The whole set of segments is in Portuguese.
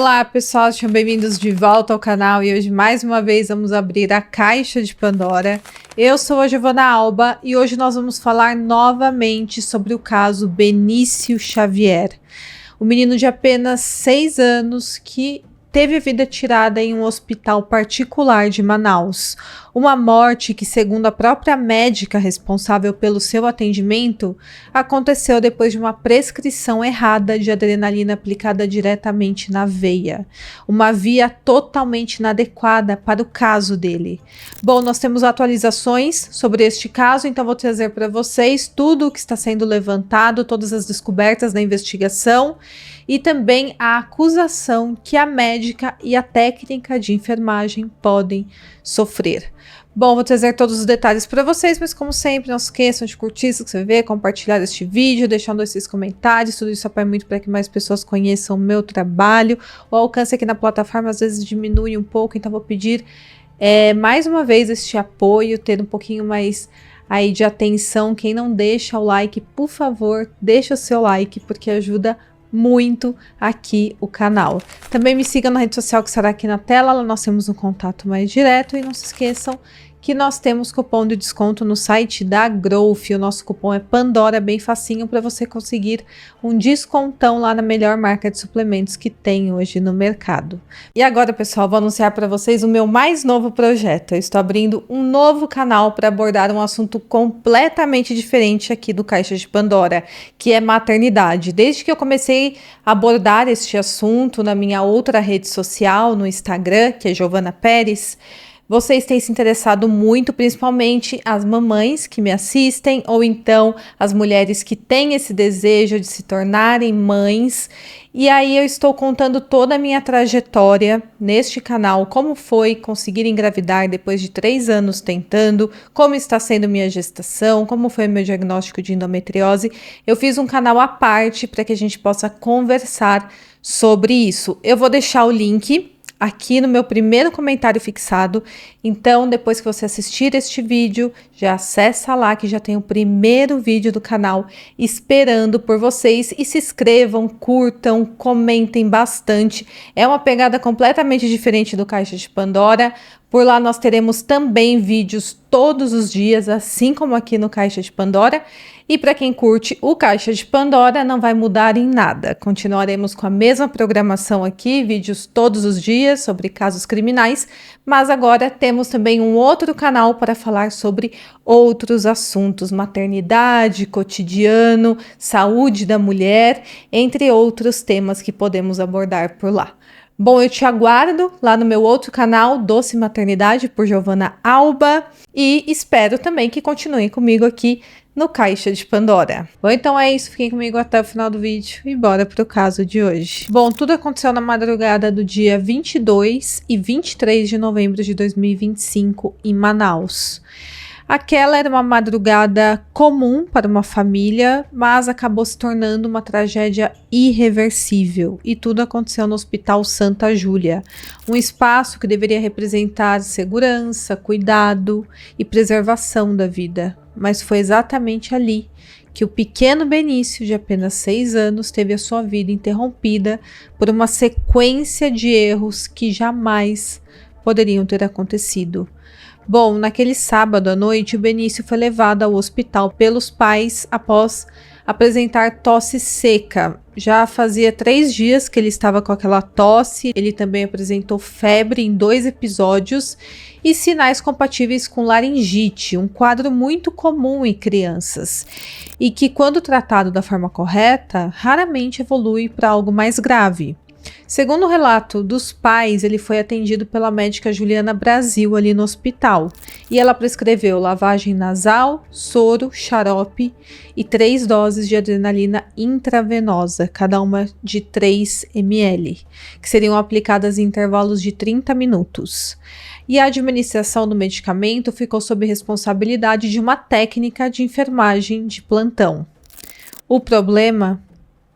Olá pessoal, sejam bem-vindos de volta ao canal e hoje mais uma vez vamos abrir a caixa de Pandora. Eu sou a Giovana Alba e hoje nós vamos falar novamente sobre o caso Benício Xavier. O menino de apenas 6 anos que teve a vida tirada em um hospital particular de Manaus. Uma morte que, segundo a própria médica responsável pelo seu atendimento, aconteceu depois de uma prescrição errada de adrenalina aplicada diretamente na veia. Uma via totalmente inadequada para o caso dele. Bom, nós temos atualizações sobre este caso, então vou trazer para vocês tudo o que está sendo levantado, todas as descobertas da investigação e também a acusação que a médica e a técnica de enfermagem podem sofrer. Bom, vou trazer todos os detalhes para vocês, mas como sempre, não se esqueçam de curtir, se inscrever, compartilhar este vídeo, deixando esses comentários, tudo isso apoia muito para que mais pessoas conheçam o meu trabalho. O alcance aqui na plataforma às vezes diminui um pouco, então vou pedir mais uma vez este apoio, ter um pouquinho mais aí de atenção. Quem não deixa o like, por favor, deixa o seu like, porque ajuda muito aqui o canal. Também me sigam na rede social que estará aqui na tela, lá nós temos um contato mais direto e não se esqueçam que nós temos cupom de desconto no site da Growth. O nosso cupom é Pandora, bem facinho para você conseguir um descontão lá na melhor marca de suplementos que tem hoje no mercado. E agora, pessoal, vou anunciar para vocês o meu mais novo projeto. Eu estou abrindo um novo canal para abordar um assunto completamente diferente aqui do Caixa de Pandora, que é maternidade. Desde que eu comecei a abordar este assunto na minha outra rede social, no Instagram, que é Giovana Pérez, vocês têm se interessado muito, principalmente as mamães que me assistem, ou então as mulheres que têm esse desejo de se tornarem mães. E aí eu estou contando toda a minha trajetória neste canal, como foi conseguir engravidar depois de 3 anos tentando, como está sendo minha gestação, como foi meu diagnóstico de endometriose. Eu fiz um canal à parte para que a gente possa conversar sobre isso. Eu vou deixar o link aqui no meu primeiro comentário fixado, então depois que você assistir este vídeo, já acessa lá que já tem o primeiro vídeo do canal esperando por vocês e se inscrevam, curtam, comentem bastante. É uma pegada completamente diferente do Caixa de Pandora. Por lá nós teremos também vídeos todos os dias, assim como aqui no Caixa de Pandora. E para quem curte o Caixa de Pandora, não vai mudar em nada. Continuaremos com a mesma programação aqui, vídeos todos os dias sobre casos criminais, mas agora temos também um outro canal para falar sobre outros assuntos, maternidade, cotidiano, saúde da mulher, entre outros temas que podemos abordar por lá. Bom, eu te aguardo lá no meu outro canal, Doce Maternidade, por Giovana Alba, e espero também que continuem comigo aqui no Caixa de Pandora. Bom, então é isso, fiquem comigo até o final do vídeo e bora pro caso de hoje. Bom, tudo aconteceu na madrugada do dia 22 e 23 de novembro de 2025 em Manaus. Aquela era uma madrugada comum para uma família, mas acabou se tornando uma tragédia irreversível. E tudo aconteceu no Hospital Santa Júlia, um espaço que deveria representar segurança, cuidado e preservação da vida. Mas foi exatamente ali que o pequeno Benício, de apenas 6 anos, teve a sua vida interrompida por uma sequência de erros que jamais poderiam ter acontecido. Bom, naquele sábado à noite, o Benício foi levado ao hospital pelos pais após apresentar tosse seca. Já fazia 3 dias que ele estava com aquela tosse, ele também apresentou febre em 2 episódios e sinais compatíveis com laringite, um quadro muito comum em crianças e que, quando tratado da forma correta, raramente evolui para algo mais grave. Segundo o relato dos pais, ele foi atendido pela médica Juliana Brasil ali no hospital e ela prescreveu lavagem nasal, soro, xarope e 3 doses de adrenalina intravenosa, cada uma de 3 ml, que seriam aplicadas em intervalos de 30 minutos. E a administração do medicamento ficou sob responsabilidade de uma técnica de enfermagem de plantão. O problema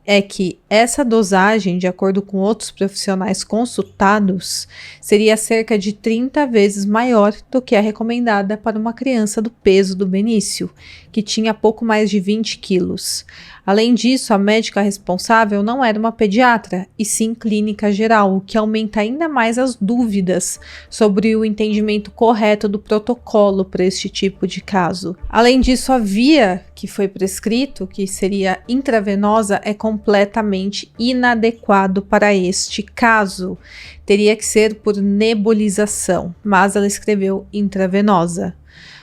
é que essa dosagem, de acordo com outros profissionais consultados, seria cerca de 30 vezes maior do que a recomendada para uma criança do peso do Benício, que tinha pouco mais de 20 quilos. Além disso, a médica responsável não era uma pediatra, e sim clínica geral, o que aumenta ainda mais as dúvidas sobre o entendimento correto do protocolo para este tipo de caso. Além disso, a via que foi prescrito, que seria intravenosa, é completamente inadequado para este caso. Teria que ser por nebulização, mas ela escreveu intravenosa.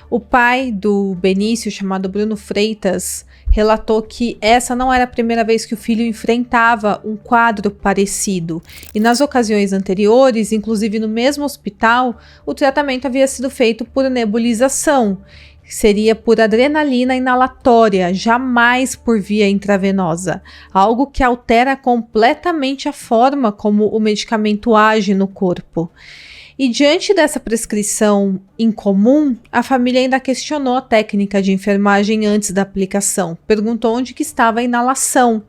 O pai do Benício, chamado Bruno Freitas, relatou que essa não era a primeira vez que o filho enfrentava um quadro parecido. E nas ocasiões anteriores, inclusive no mesmo hospital, o tratamento havia sido feito por nebulização. Seria por adrenalina inalatória, jamais por via intravenosa, algo que altera completamente a forma como o medicamento age no corpo. E diante dessa prescrição incomum, a família ainda questionou a técnica de enfermagem antes da aplicação, perguntou onde que estava a inalação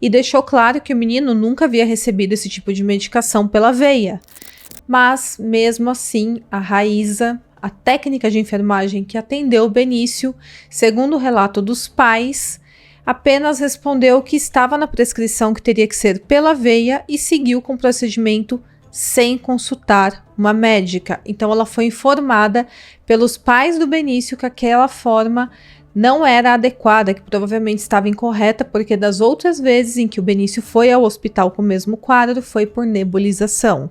e deixou claro que o menino nunca havia recebido esse tipo de medicação pela veia. Mas, mesmo assim, a Raíza, a técnica de enfermagem que atendeu o Benício, segundo o relato dos pais, apenas respondeu que estava na prescrição que teria que ser pela veia e seguiu com o procedimento sem consultar uma médica. Então ela foi informada pelos pais do Benício que aquela forma não era adequada, que provavelmente estava incorreta, porque das outras vezes em que o Benício foi ao hospital com o mesmo quadro, foi por nebulização.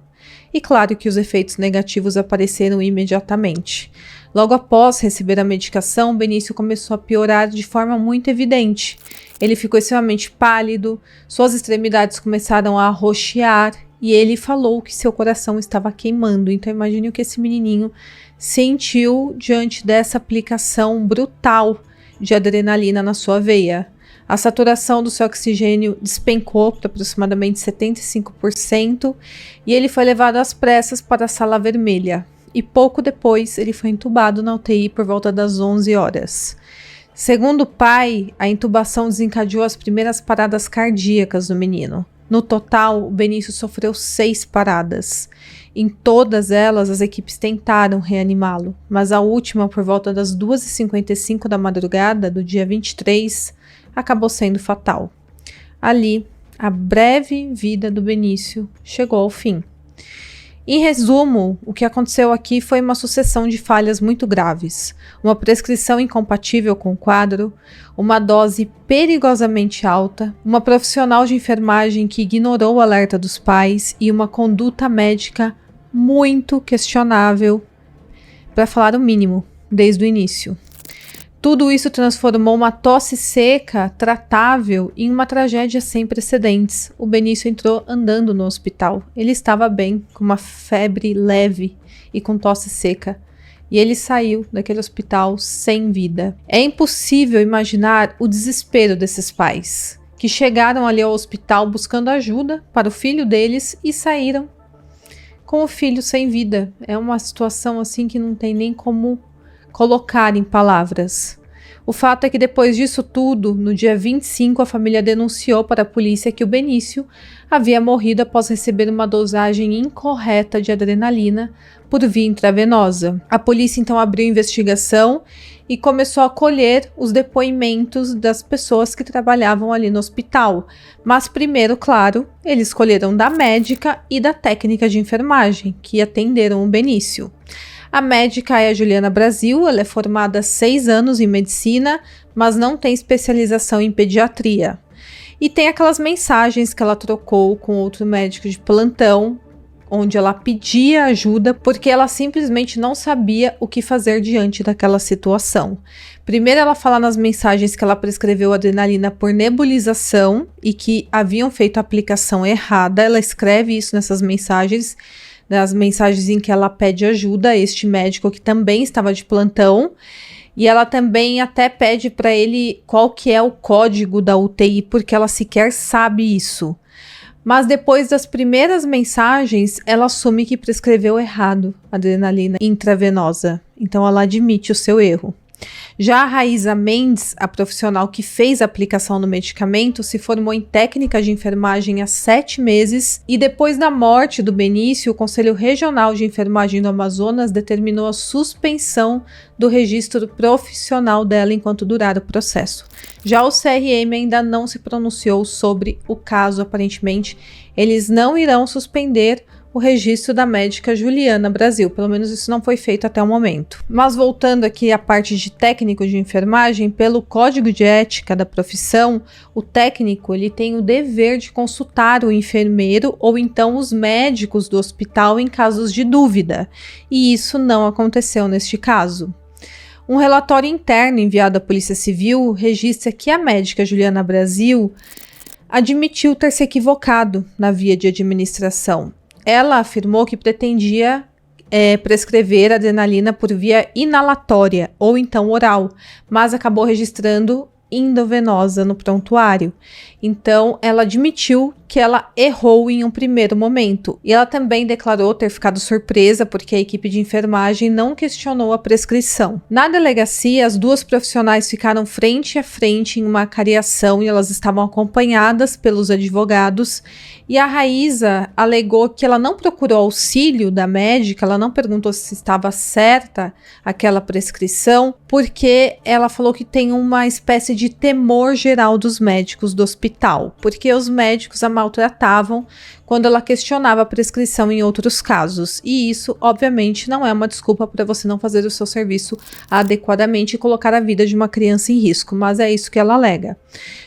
E claro que os efeitos negativos apareceram imediatamente. Logo após receber a medicação, o Benício começou a piorar de forma muito evidente. Ele ficou extremamente pálido, suas extremidades começaram a roxear, e ele falou que seu coração estava queimando. Então imagine o que esse menininho sentiu diante dessa aplicação brutal de adrenalina na sua veia. A saturação do seu oxigênio despencou para aproximadamente 75% e ele foi levado às pressas para a sala vermelha. E pouco depois ele foi entubado na UTI por volta das 11 horas. Segundo o pai, a intubação desencadeou as primeiras paradas cardíacas do menino. No total, o Benício sofreu 6 paradas. Em todas elas, as equipes tentaram reanimá-lo, mas a última, por volta das 2h55 da madrugada do dia 23, acabou sendo fatal. Ali, a breve vida do Benício chegou ao fim. Em resumo, o que aconteceu aqui foi uma sucessão de falhas muito graves, uma prescrição incompatível com o quadro, uma dose perigosamente alta, uma profissional de enfermagem que ignorou o alerta dos pais e uma conduta médica muito questionável, para falar o mínimo, desde o início. Tudo isso transformou uma tosse seca tratável em uma tragédia sem precedentes. O Benício entrou andando no hospital. Ele estava bem, com uma febre leve e com tosse seca. E ele saiu daquele hospital sem vida. É impossível imaginar o desespero desses pais, que chegaram ali ao hospital buscando ajuda para o filho deles e saíram com o filho sem vida. É uma situação assim que não tem nem como colocar em palavras. O fato é que depois disso tudo, no dia 25, a família denunciou para a polícia que o Benício havia morrido após receber uma dosagem incorreta de adrenalina por via intravenosa. A polícia então abriu investigação e começou a colher os depoimentos das pessoas que trabalhavam ali no hospital. Mas primeiro, claro, eles colheram da médica e da técnica de enfermagem que atenderam o Benício. A médica é a Juliana Brasil, ela é formada há 6 anos em medicina, mas não tem especialização em pediatria. E tem aquelas mensagens que ela trocou com outro médico de plantão, onde ela pedia ajuda porque ela simplesmente não sabia o que fazer diante daquela situação. Primeiro ela fala nas mensagens que ela prescreveu adrenalina por nebulização e que haviam feito a aplicação errada. Ela escreve isso nessas mensagens, nas mensagens em que ela pede ajuda a este médico que também estava de plantão, e ela também até pede para ele qual que é o código da UTI, porque ela sequer sabe isso. Mas depois das primeiras mensagens, ela assume que prescreveu errado adrenalina intravenosa, então ela admite o seu erro. Já a Raíza Mendes, a profissional que fez a aplicação do medicamento, se formou em técnica de enfermagem há 7 meses e depois da morte do Benício, o Conselho Regional de Enfermagem do Amazonas determinou a suspensão do registro profissional dela enquanto durar o processo. Já o CRM ainda não se pronunciou sobre o caso, aparentemente eles não irão suspender o registro da médica Juliana Brasil, pelo menos isso não foi feito até o momento. Mas voltando aqui à parte de técnico de enfermagem, pelo código de ética da profissão, o técnico ele tem o dever de consultar o enfermeiro ou então os médicos do hospital em casos de dúvida, e isso não aconteceu neste caso. Um relatório interno enviado à Polícia Civil registra que a médica Juliana Brasil admitiu ter se equivocado na via de administração. Ela afirmou que pretendia prescrever adrenalina por via inalatória ou então oral, mas acabou registrando endovenosa no prontuário. Então, ela admitiu que ela errou em um primeiro momento. E ela também declarou ter ficado surpresa porque a equipe de enfermagem não questionou a prescrição. Na delegacia, as duas profissionais ficaram frente a frente em uma cariação e elas estavam acompanhadas pelos advogados. E a Raíza alegou que ela não procurou auxílio da médica, ela não perguntou se estava certa aquela prescrição, porque ela falou que tem uma espécie de temor geral dos médicos do hospital, porque os médicos a maltratavam quando ela questionava a prescrição em outros casos. E isso, obviamente, não é uma desculpa para você não fazer o seu serviço adequadamente e colocar a vida de uma criança em risco, mas é isso que ela alega.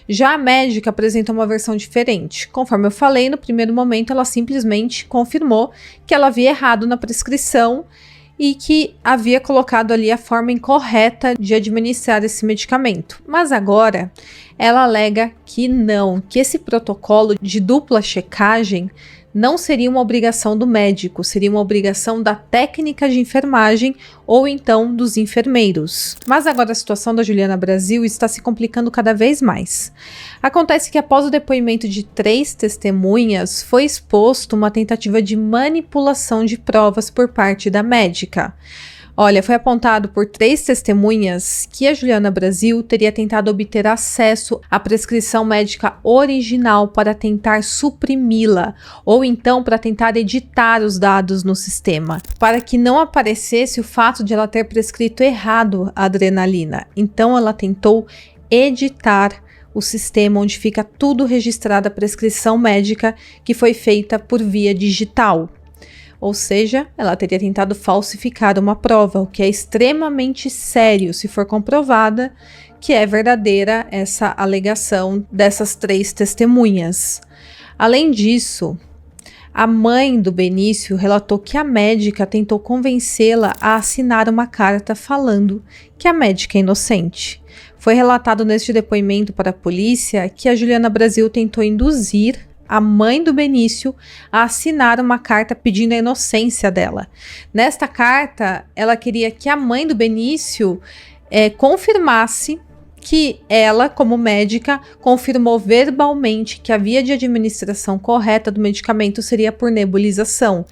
Já a médica apresenta uma versão diferente. Conforme eu falei, no primeiro momento ela simplesmente confirmou que ela havia errado na prescrição e que havia colocado ali a forma incorreta de administrar esse medicamento. Mas agora ela alega que não, que esse protocolo de dupla checagem não seria uma obrigação do médico, seria uma obrigação da técnica de enfermagem ou então dos enfermeiros. Mas agora a situação da Juliana Brasil está se complicando cada vez mais. Acontece que após o depoimento de 3 testemunhas, foi exposto uma tentativa de manipulação de provas por parte da médica. Olha, foi apontado por 3 testemunhas que a Juliana Brasil teria tentado obter acesso à prescrição médica original para tentar suprimi-la, ou então para tentar editar os dados no sistema, para que não aparecesse o fato de ela ter prescrito errado a adrenalina. Então ela tentou editar o sistema onde fica tudo registrado, a prescrição médica que foi feita por via digital. Ou seja, ela teria tentado falsificar uma prova, o que é extremamente sério se for comprovada que é verdadeira essa alegação dessas 3 testemunhas. Além disso, a mãe do Benício relatou que a médica tentou convencê-la a assinar uma carta falando que a médica é inocente. Foi relatado neste depoimento para a polícia que a Juliana Brasil tentou induzir a mãe do Benício a assinar uma carta pedindo a inocência dela. Nesta carta, ela queria que a mãe do Benício confirmasse que ela, como médica, confirmou verbalmente que a via de administração correta do medicamento seria por nebulização.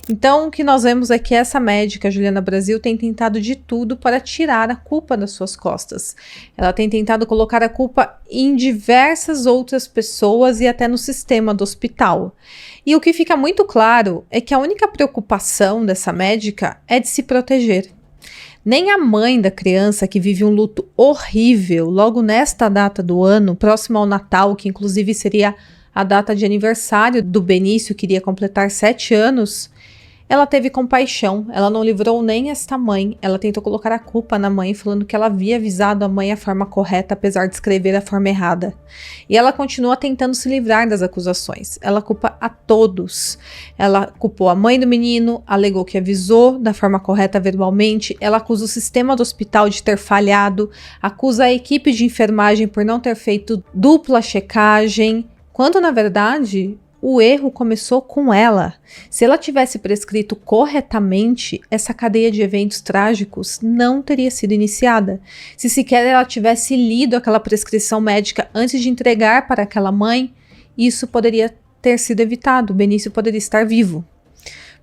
Então, o que nós vemos é que essa médica, Juliana Brasil, tem tentado de tudo para tirar a culpa das suas costas. Ela tem tentado colocar a culpa em diversas outras pessoas e até no sistema do hospital. E o que fica muito claro é que a única preocupação dessa médica é de se proteger. Nem a mãe da criança, que vive um luto horrível logo nesta data do ano, próximo ao Natal, que inclusive seria a data de aniversário do Benício, que iria completar 7 anos, ela teve compaixão, ela não livrou nem esta mãe, ela tentou colocar a culpa na mãe, falando que ela havia avisado a mãe a forma correta, apesar de escrever a forma errada. E ela continua tentando se livrar das acusações, ela culpa a todos. Ela culpou a mãe do menino, alegou que avisou da forma correta verbalmente, ela acusa o sistema do hospital de ter falhado, acusa a equipe de enfermagem por não ter feito dupla checagem, quando na verdade o erro começou com ela. Se ela tivesse prescrito corretamente, essa cadeia de eventos trágicos não teria sido iniciada. Se sequer ela tivesse lido aquela prescrição médica antes de entregar para aquela mãe, isso poderia ter sido evitado, o Benício poderia estar vivo.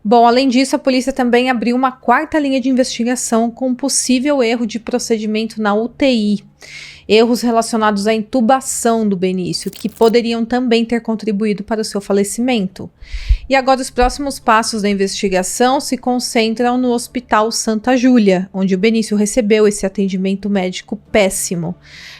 Bom, além disso, a polícia também abriu uma quarta linha de investigação com um possível erro de procedimento na UTI. Erros relacionados à intubação do Benício, que poderiam também ter contribuído para o seu falecimento. E agora os próximos passos da investigação se concentram no Hospital Santa Júlia, onde o Benício recebeu esse atendimento médico péssimo.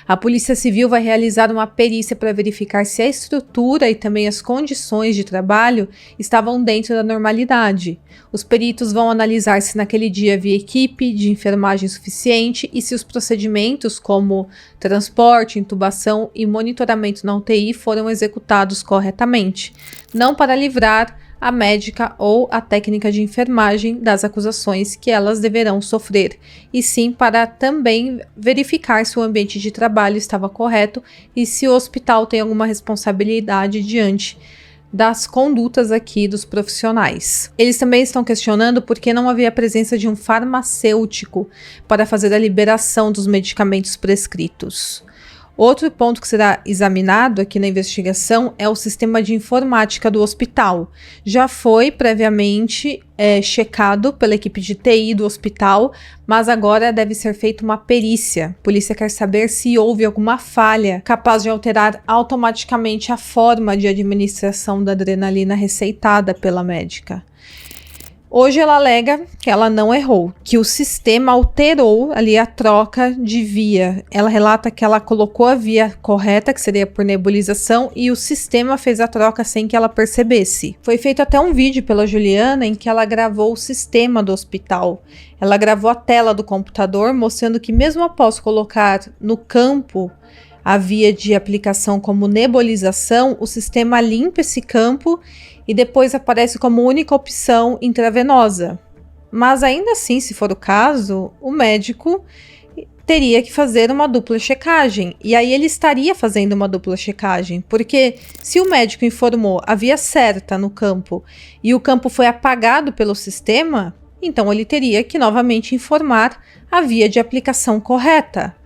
A Polícia Civil vai realizar uma perícia para verificar se a estrutura e também as condições de trabalho estavam dentro da normalidade. Os peritos vão analisar se naquele dia havia equipe de enfermagem suficiente e se os procedimentos como transporte, intubação e monitoramento na UTI foram executados corretamente, não para livrar a médica ou a técnica de enfermagem das acusações que elas deverão sofrer, e sim para também verificar se o ambiente de trabalho estava correto e se o hospital tem alguma responsabilidade diante das condutas aqui dos profissionais. Eles também estão questionando por que não havia a presença de um farmacêutico para fazer a liberação dos medicamentos prescritos. Outro ponto que será examinado aqui na investigação é o sistema de informática do hospital. Já foi previamente checado pela equipe de TI do hospital, mas agora deve ser feita uma perícia. A polícia quer saber se houve alguma falha capaz de alterar automaticamente a forma de administração da adrenalina receitada pela médica. Hoje ela alega que ela não errou, que o sistema alterou ali a troca de via. Ela relata que ela colocou a via correta, que seria por nebulização, e o sistema fez a troca sem que ela percebesse. Foi feito até um vídeo pela Juliana em que ela gravou o sistema do hospital. Ela gravou a tela do computador, mostrando que mesmo após colocar no campo a via de aplicação como nebulização, o sistema limpa esse campo e depois aparece como única opção intravenosa. Mas ainda assim, se for o caso, o médico teria que fazer uma dupla checagem. E aí ele estaria fazendo uma dupla checagem, porque se o médico informou a via certa no campo e o campo foi apagado pelo sistema, então ele teria que novamente informar a via de aplicação correta.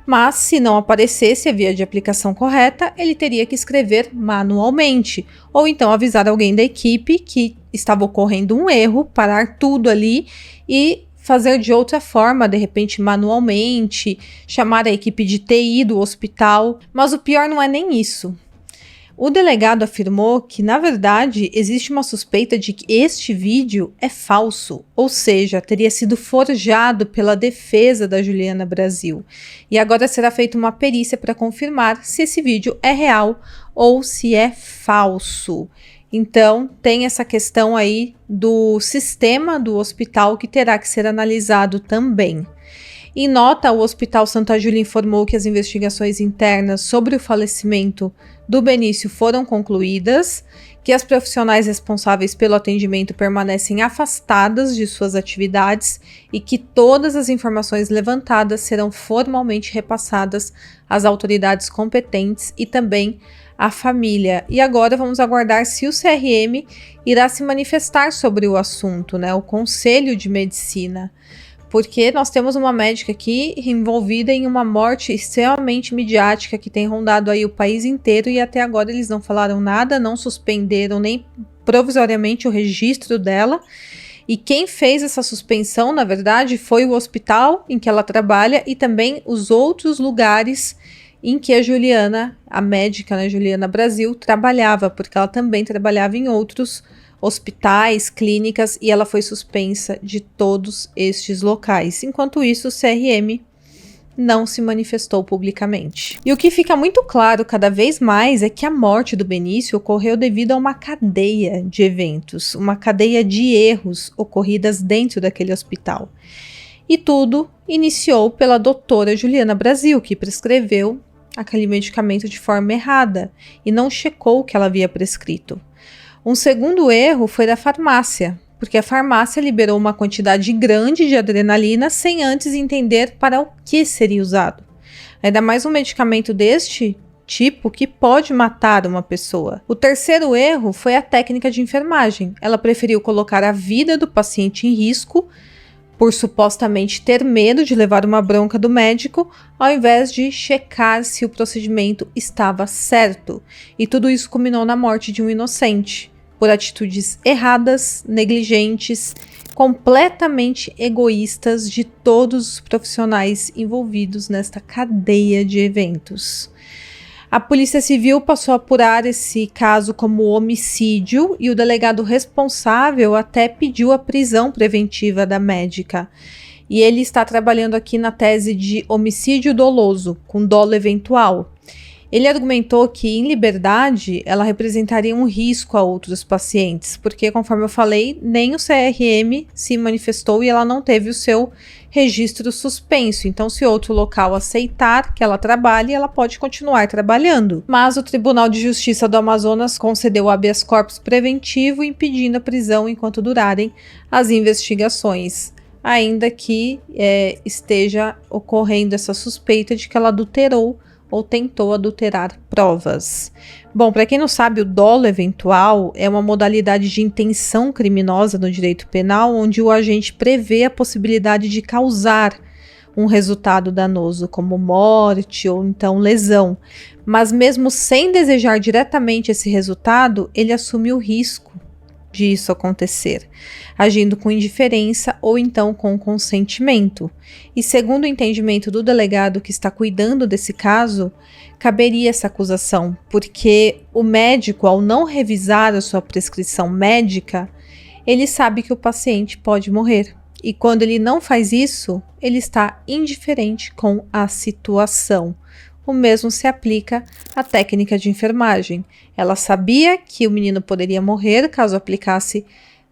Mas, se não aparecesse a via de aplicação correta, ele teria que escrever manualmente, ou então avisar alguém da equipe que estava ocorrendo um erro, parar tudo ali e fazer de outra forma, de repente manualmente, chamar a equipe de TI do hospital. Mas o pior não é nem isso. O delegado afirmou que, na verdade, existe uma suspeita de que este vídeo é falso, ou seja, teria sido forjado pela defesa da Juliana Brasil. E agora será feita uma perícia para confirmar se esse vídeo é real ou se é falso. Então, tem essa questão aí do sistema do hospital que terá que ser analisado também. Em nota, o Hospital Santa Júlia informou que as investigações internas sobre o falecimento do Benício foram concluídas, que as profissionais responsáveis pelo atendimento permanecem afastadas de suas atividades e que todas as informações levantadas serão formalmente repassadas às autoridades competentes e também à família. E agora vamos aguardar se o CRM irá se manifestar sobre o assunto, né? O Conselho de Medicina. Porque nós temos uma médica aqui envolvida em uma morte extremamente midiática que tem rondado aí o país inteiro e até agora eles não falaram nada, não suspenderam nem provisoriamente o registro dela. E quem fez essa suspensão, na verdade, foi o hospital em que ela trabalha e também os outros lugares em que a Juliana, a médica, né, Juliana Brasil, trabalhava, porque ela também trabalhava em outros hospitais, clínicas, e ela foi suspensa de todos estes locais. Enquanto isso, o CRM não se manifestou publicamente. E o que fica muito claro cada vez mais é que a morte do Benício ocorreu devido a uma cadeia de eventos, uma cadeia de erros ocorridas dentro daquele hospital. E tudo iniciou pela doutora Juliana Brasil, que prescreveu aquele medicamento de forma errada e não checou o que ela havia prescrito. Um segundo erro foi da farmácia, porque a farmácia liberou uma quantidade grande de adrenalina sem antes entender para o que seria usado. Ainda mais um medicamento deste tipo que pode matar uma pessoa. O terceiro erro foi a técnica de enfermagem. Ela preferiu colocar a vida do paciente em risco por supostamente ter medo de levar uma bronca do médico, ao invés de checar se o procedimento estava certo. E tudo isso culminou na morte de um inocente. por atitudes erradas, negligentes, completamente egoístas de todos os profissionais envolvidos nesta cadeia de eventos. A Polícia Civil passou a apurar esse caso como homicídio e o delegado responsável até pediu a prisão preventiva da médica. E ele está trabalhando aqui na tese de homicídio doloso, com dolo eventual. Ele argumentou que, em liberdade, ela representaria um risco a outros pacientes, porque, conforme eu falei, nem o CRM se manifestou e ela não teve o seu registro suspenso. Então, se outro local aceitar que ela trabalhe, ela pode continuar trabalhando. Mas o Tribunal de Justiça do Amazonas concedeu habeas corpus preventivo, impedindo a prisão enquanto durarem as investigações, ainda que esteja ocorrendo essa suspeita de que ela adulterou ou tentou adulterar provas. Bom, para quem não sabe, o dolo eventual é uma modalidade de intenção criminosa no direito penal, onde o agente prevê a possibilidade de causar um resultado danoso, como morte ou então lesão. Mas mesmo sem desejar diretamente esse resultado, ele assume o risco de isso acontecer, agindo com indiferença ou então com consentimento. E segundo o entendimento do delegado que está cuidando desse caso, caberia essa acusação, porque o médico, ao não revisar a sua prescrição médica, ele sabe que o paciente pode morrer. E quando ele não faz isso, ele está indiferente com a situação. O mesmo se aplica à técnica de enfermagem. Ela sabia que o menino poderia morrer caso aplicasse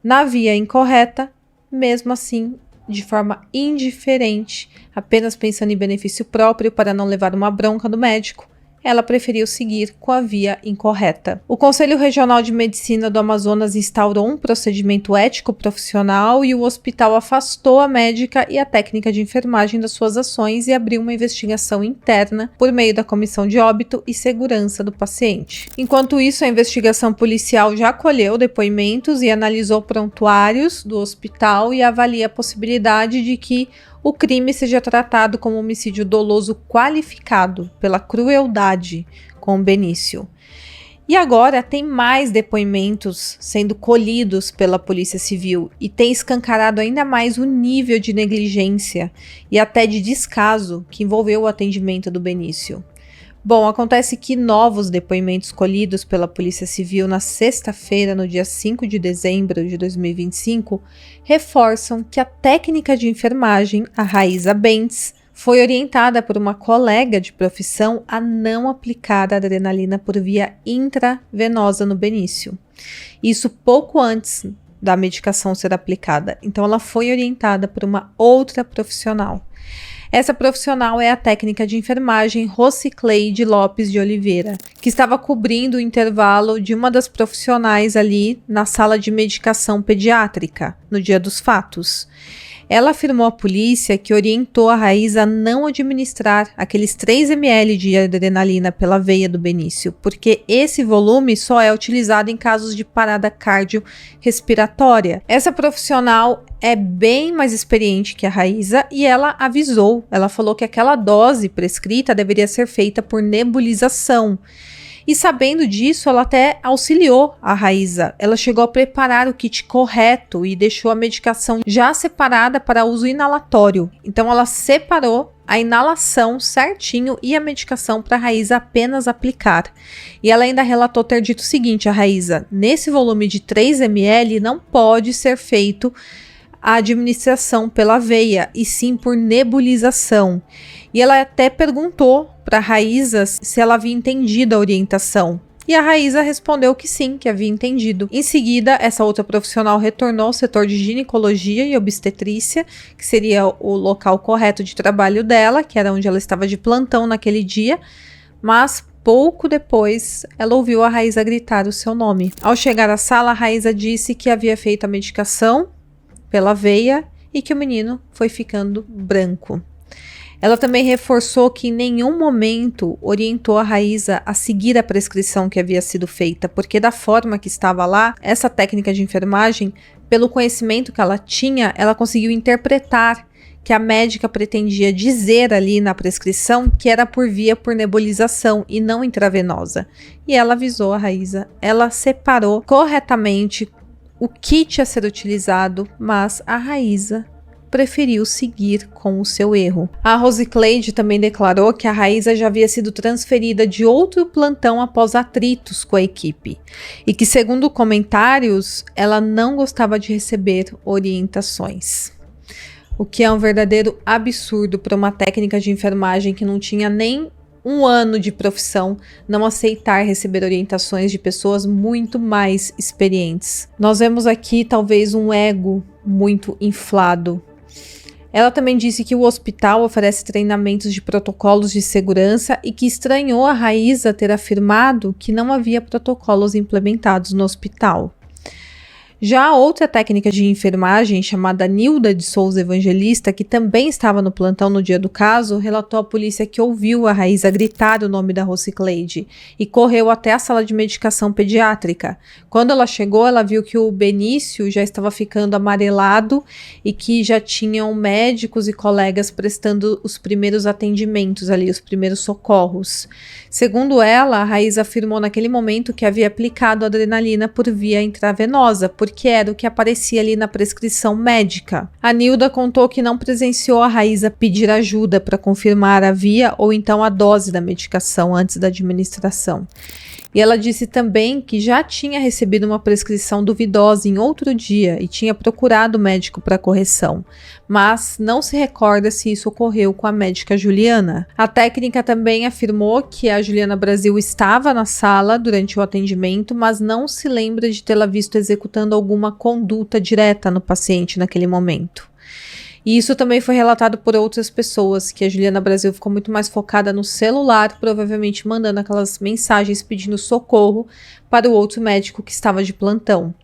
na via incorreta, mesmo assim, de forma indiferente, apenas pensando em benefício próprio para não levar uma bronca do médico, ela preferiu seguir com a via incorreta. O Conselho Regional de Medicina do Amazonas instaurou um procedimento ético profissional e o hospital afastou a médica e a técnica de enfermagem das suas ações e abriu uma investigação interna por meio da Comissão de Óbito e Segurança do Paciente. Enquanto isso, a investigação policial já colheu depoimentos e analisou prontuários do hospital e avalia a possibilidade de que o crime seja tratado como homicídio doloso qualificado pela crueldade com Benício. E agora tem mais depoimentos sendo colhidos pela Polícia Civil e tem escancarado ainda mais o nível de negligência e até de descaso que envolveu o atendimento do Benício. Bom, acontece que novos depoimentos colhidos pela Polícia Civil na sexta-feira, no dia 5 de dezembro de 2025, reforçam que a técnica de enfermagem, a Raíza Bentes, foi orientada por uma colega de profissão a não aplicar a adrenalina por via intravenosa no Benício. Isso pouco antes da medicação ser aplicada. Então, ela foi orientada por uma outra profissional. Essa profissional é a técnica de enfermagem Rocicleide Lopes de Oliveira, que estava cobrindo o intervalo de uma das profissionais ali na sala de medicação pediátrica, no dia dos fatos. Ela afirmou à polícia que orientou a Raíza a não administrar aqueles 3 ml de adrenalina pela veia do Benício, porque esse volume só é utilizado em casos de parada cardiorrespiratória. Essa profissional é bem mais experiente que a Raíza e ela avisou, ela falou que aquela dose prescrita deveria ser feita por nebulização. E sabendo disso, ela até auxiliou a Raíza. Ela chegou a preparar o kit correto e deixou a medicação já separada para uso inalatório. Então ela separou a inalação certinho e a medicação para a Raíza apenas aplicar. E ela ainda relatou ter dito o seguinte a Raíza: nesse volume de 3 ml não pode ser feito a administração pela veia, e sim por nebulização. E ela até perguntou para a Raíza se ela havia entendido a orientação. E a Raíza respondeu que sim, que havia entendido. Em seguida, essa outra profissional retornou ao setor de ginecologia e obstetrícia, que seria o local correto de trabalho dela, que era onde ela estava de plantão naquele dia, mas pouco depois, ela ouviu a Raíza gritar o seu nome. Ao chegar à sala, a Raíza disse que havia feito a medicação pela veia e que o menino foi ficando branco. Ela também reforçou que em nenhum momento orientou a Raíza a seguir a prescrição que havia sido feita, porque da forma que estava lá, essa técnica de enfermagem pelo conhecimento que ela tinha, ela conseguiu interpretar que a médica pretendia dizer ali na prescrição que era por nebulização e não intravenosa. E ela avisou a Raíza, ela separou corretamente o kit a ser utilizado, mas a Raíza preferiu seguir com o seu erro. A Rosicleide também declarou que a Raíza já havia sido transferida de outro plantão após atritos com a equipe e que, segundo comentários, ela não gostava de receber orientações. O que é um verdadeiro absurdo para uma técnica de enfermagem que não tinha nem um ano de profissão não aceitar receber orientações de pessoas muito mais experientes. Nós vemos aqui talvez um ego muito inflado. Ela também disse que o hospital oferece treinamentos de protocolos de segurança e que estranhou a Raíza ter afirmado que não havia protocolos implementados no hospital. Já outra técnica de enfermagem, chamada Nilda de Souza Evangelista, que também estava no plantão no dia do caso, relatou à polícia que ouviu a Raíza gritar o nome da Rosicleide e correu até a sala de medicação pediátrica. Quando ela chegou, ela viu que o Benício já estava ficando amarelado e que já tinham médicos e colegas prestando os primeiros atendimentos ali, os primeiros socorros. Segundo ela, a Raíza afirmou naquele momento que havia aplicado adrenalina por via intravenosa, porque era o que aparecia ali na prescrição médica. A Nilda contou que não presenciou a Raíza pedir ajuda para confirmar a via ou então a dose da medicação antes da administração. E ela disse também que já tinha recebido uma prescrição duvidosa em outro dia e tinha procurado o médico para correção, mas não se recorda se isso ocorreu com a médica Juliana. A técnica também afirmou que a Juliana Brasil estava na sala durante o atendimento, mas não se lembra de tê-la visto executando alguma conduta direta no paciente naquele momento. E isso também foi relatado por outras pessoas, que a Juliana Brasil ficou muito mais focada no celular, provavelmente mandando aquelas mensagens pedindo socorro para o outro médico que estava de plantão.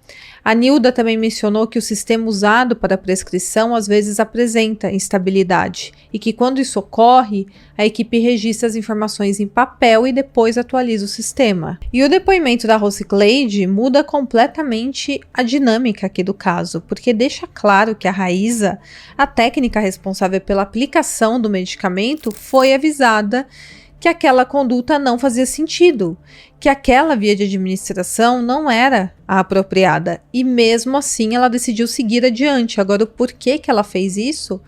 A Nilda também mencionou que o sistema usado para a prescrição às vezes apresenta instabilidade e que quando isso ocorre, a equipe registra as informações em papel e depois atualiza o sistema. E o depoimento da Rosicleide muda completamente a dinâmica aqui do caso, porque deixa claro que a Raíza, a técnica responsável pela aplicação do medicamento, foi avisada que aquela conduta não fazia sentido, que aquela via de administração não era a apropriada, e mesmo assim ela decidiu seguir adiante. Agora, o porquê que ela fez isso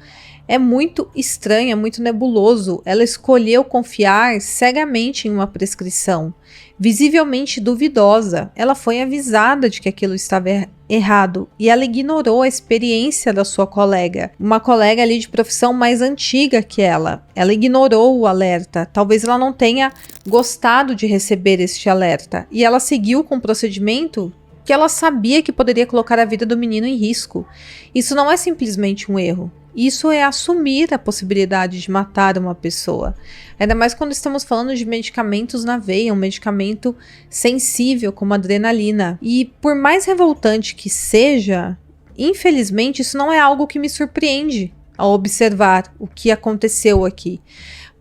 é muito estranho, é muito nebuloso. Ela escolheu confiar cegamente em uma prescrição, visivelmente duvidosa. Ela foi avisada de que aquilo estava errado e ela ignorou a experiência da sua colega, uma colega ali de profissão mais antiga que ela. Ela ignorou o alerta, talvez ela não tenha gostado de receber este alerta e ela seguiu com o procedimento que ela sabia que poderia colocar a vida do menino em risco. Isso não é simplesmente um erro. Isso é assumir a possibilidade de matar uma pessoa. Ainda mais quando estamos falando de medicamentos na veia, um medicamento sensível como a adrenalina. E por mais revoltante que seja, infelizmente isso não é algo que me surpreende ao observar o que aconteceu aqui.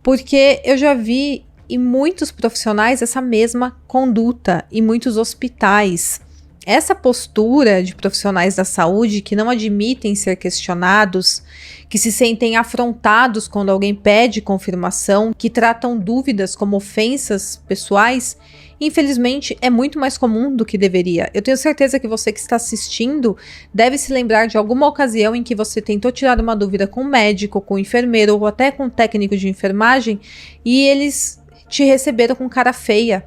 Porque eu já vi em muitos profissionais essa mesma conduta, em muitos hospitais. Essa postura de profissionais da saúde que não admitem ser questionados, que se sentem afrontados quando alguém pede confirmação, que tratam dúvidas como ofensas pessoais, infelizmente é muito mais comum do que deveria. Eu tenho certeza que você que está assistindo deve se lembrar de alguma ocasião em que você tentou tirar uma dúvida com um médico, com um enfermeiro ou até com um técnico de enfermagem e eles te receberam com cara feia,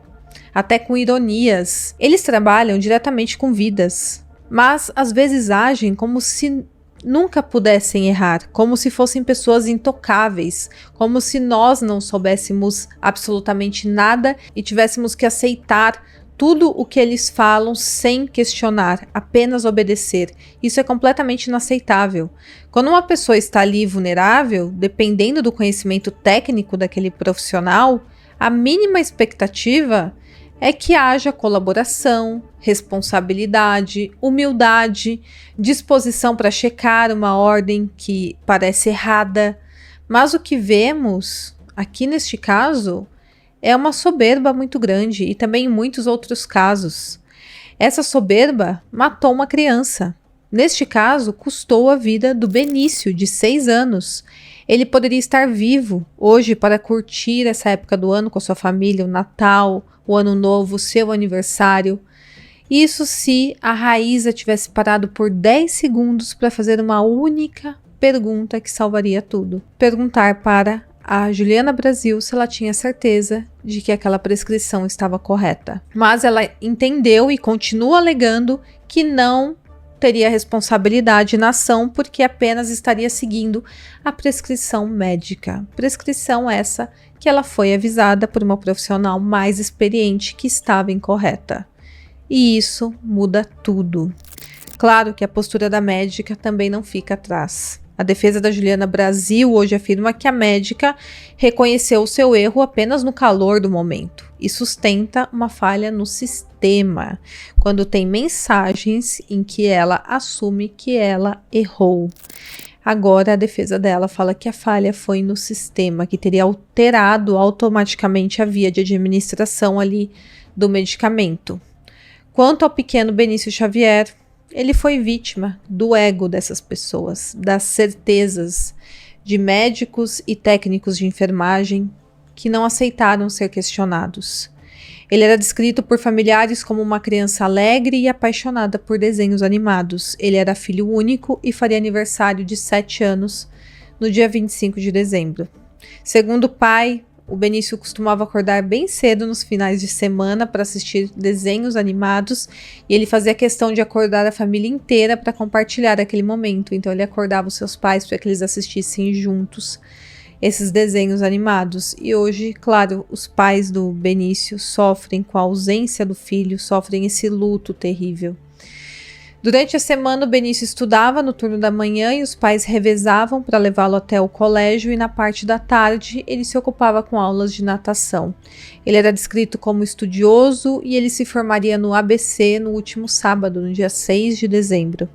até com ironias. Eles trabalham diretamente com vidas, mas às vezes agem como se nunca pudessem errar, como se fossem pessoas intocáveis, como se nós não soubéssemos absolutamente nada e tivéssemos que aceitar tudo o que eles falam sem questionar, apenas obedecer. Isso é completamente inaceitável. Quando uma pessoa está ali vulnerável, dependendo do conhecimento técnico daquele profissional, a mínima expectativa é que haja colaboração, responsabilidade, humildade, disposição para checar uma ordem que parece errada. Mas o que vemos aqui neste caso é uma soberba muito grande e também em muitos outros casos. Essa soberba matou uma criança. Neste caso, custou a vida do Benício, de 6 anos. Ele poderia estar vivo hoje para curtir essa época do ano com a sua família, o Natal, o Ano Novo, o seu aniversário. Isso se a Raíza tivesse parado por 10 segundos para fazer uma única pergunta que salvaria tudo. Perguntar para a Juliana Brasil se ela tinha certeza de que aquela prescrição estava correta. Mas ela entendeu e continua alegando que não teria responsabilidade na ação porque apenas estaria seguindo a prescrição médica. Prescrição essa que ela foi avisada por uma profissional mais experiente que estava incorreta. E isso muda tudo. Claro que a postura da médica também não fica atrás. A defesa da Juliana Brasil hoje afirma que a médica reconheceu o seu erro apenas no calor do momento e sustenta uma falha no sistema, quando tem mensagens em que ela assume que ela errou. Agora a defesa dela fala que a falha foi no sistema, que teria alterado automaticamente a via de administração ali do medicamento. Quanto ao pequeno Benício Xavier, ele foi vítima do ego dessas pessoas, das certezas de médicos e técnicos de enfermagem que não aceitaram ser questionados. Ele era descrito por familiares como uma criança alegre e apaixonada por desenhos animados. Ele era filho único e faria aniversário de 7 anos no dia 25 de dezembro. Segundo o pai, o Benício costumava acordar bem cedo nos finais de semana para assistir desenhos animados e ele fazia questão de acordar a família inteira para compartilhar aquele momento. Então ele acordava os seus pais para que eles assistissem juntos esses desenhos animados. E hoje, claro, os pais do Benício sofrem com a ausência do filho, sofrem esse luto terrível. Durante a semana, o Benício estudava no turno da manhã e os pais revezavam para levá-lo até o colégio e na parte da tarde ele se ocupava com aulas de natação. Ele era descrito como estudioso e ele se formaria no ABC no último sábado, no dia 6 de dezembro.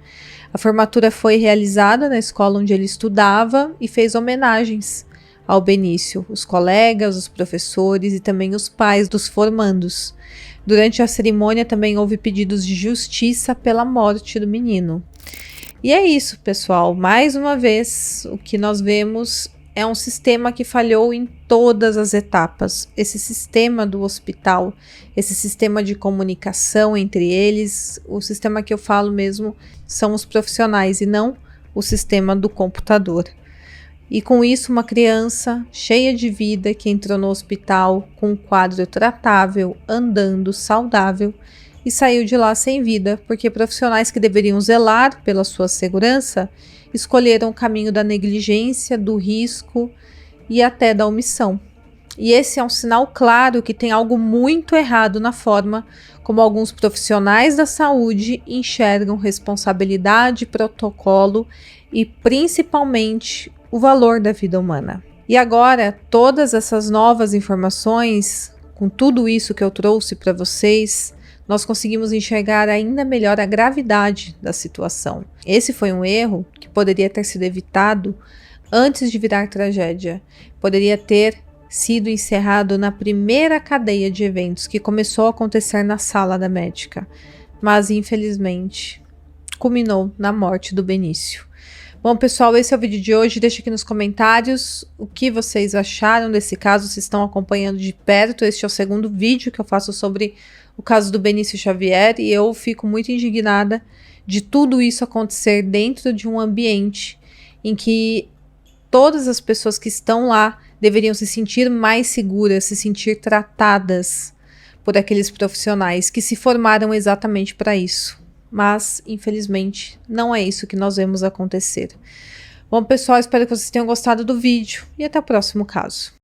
A formatura foi realizada na escola onde ele estudava e fez homenagens ao Benício, os colegas, os professores e também os pais dos formandos. Durante a cerimônia também houve pedidos de justiça pela morte do menino. E é isso, pessoal. Mais uma vez, o que nós vemos é um sistema que falhou em todas as etapas. Esse sistema do hospital, esse sistema de comunicação entre eles, o sistema que eu falo mesmo são os profissionais e não o sistema do computador. E com isso, uma criança cheia de vida que entrou no hospital com um quadro tratável, andando, saudável e saiu de lá sem vida, porque profissionais que deveriam zelar pela sua segurança escolheram o caminho da negligência, do risco e até da omissão. E esse é um sinal claro que tem algo muito errado na forma como alguns profissionais da saúde enxergam responsabilidade, protocolo e principalmente o valor da vida humana. E agora, todas essas novas informações, com tudo isso que eu trouxe para vocês, nós conseguimos enxergar ainda melhor a gravidade da situação. Esse foi um erro que poderia ter sido evitado antes de virar tragédia. Poderia ter sido encerrado na primeira cadeia de eventos que começou a acontecer na sala da médica, mas infelizmente culminou na morte do Benício. Bom, pessoal, esse é o vídeo de hoje. Deixa aqui nos comentários o que vocês acharam desse caso, se estão acompanhando de perto. Este é o segundo vídeo que eu faço sobre o caso do Benício Xavier e eu fico muito indignada de tudo isso acontecer dentro de um ambiente em que todas as pessoas que estão lá deveriam se sentir mais seguras, se sentir tratadas por aqueles profissionais que se formaram exatamente para isso. Mas, infelizmente, não é isso que nós vemos acontecer. Bom, pessoal, espero que vocês tenham gostado do vídeo e até o próximo caso.